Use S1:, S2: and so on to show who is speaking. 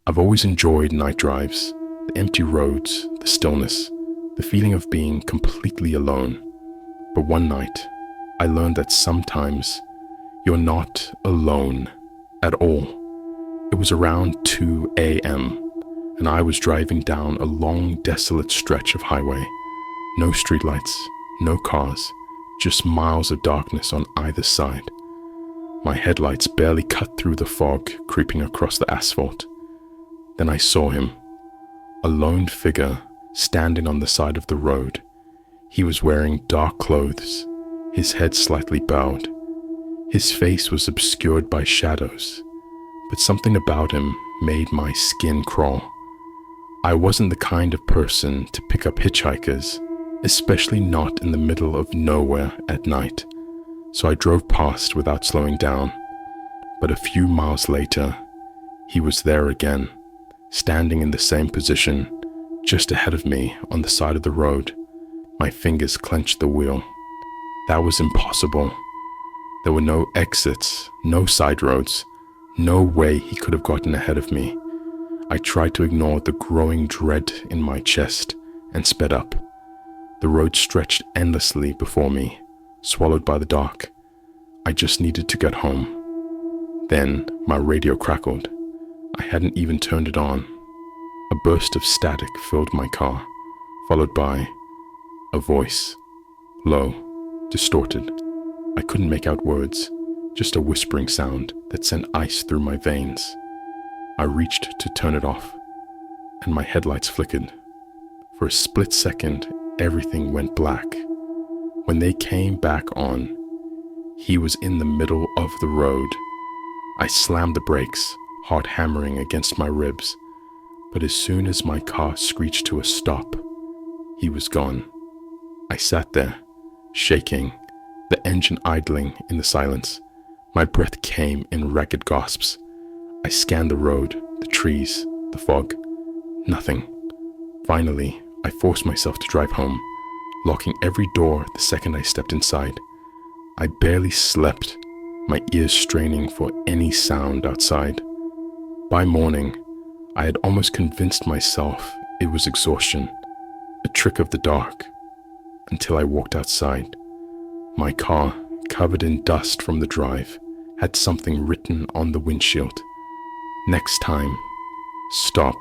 S1: I've always enjoyed night drives, the empty roads, the stillness, the feeling of being completely alone. But one night, I learned that sometimes you're not alone at all. It was around 2 a.m., and I was driving down a long, desolate stretch of highway. No streetlights, no cars, just miles of darkness on either side. My headlights barely cut through the fog creeping across the asphalt. Then I saw him, a lone figure standing on the side of the road. He was wearing dark clothes, his head slightly bowed. His face was obscured by shadows, but something about him made my skin crawl. I wasn't the kind of person to pick up hitchhikers, especially not in the middle of nowhere at night, so I drove past without slowing down. But a few miles later, he was there again, standing in the same position, just ahead of me on the side of the road. My fingers clenched the wheel. That was impossible. There were no exits, no side roads, no way he could have gotten ahead of me. I tried to ignore the growing dread in my chest and sped up. The road stretched endlessly before me, swallowed by the dark. I just needed to get home. Then my radio crackled. I hadn't even turned it on. A burst of static filled my car, followed by a voice, low, distorted. I couldn't make out words, just a whispering sound that sent ice through my veins. I reached to turn it off, and my headlights flickered. For a split second, everything went black. When they came back on, he was in the middle of the road. I slammed the brakes, heart hammering against my ribs. But as soon as my car screeched to a stop, he was gone. I sat there, shaking, the engine idling in the silence. My breath came in ragged gasps. I scanned the road, the trees, the fog. Nothing. Finally, I forced myself to drive home, locking every door the second I stepped inside. I barely slept, my ears straining for any sound outside. By morning, I had almost convinced myself it was exhaustion, a trick of the dark, until I walked outside. My car, covered in dust from the drive, had something written on the windshield. Next time, stop.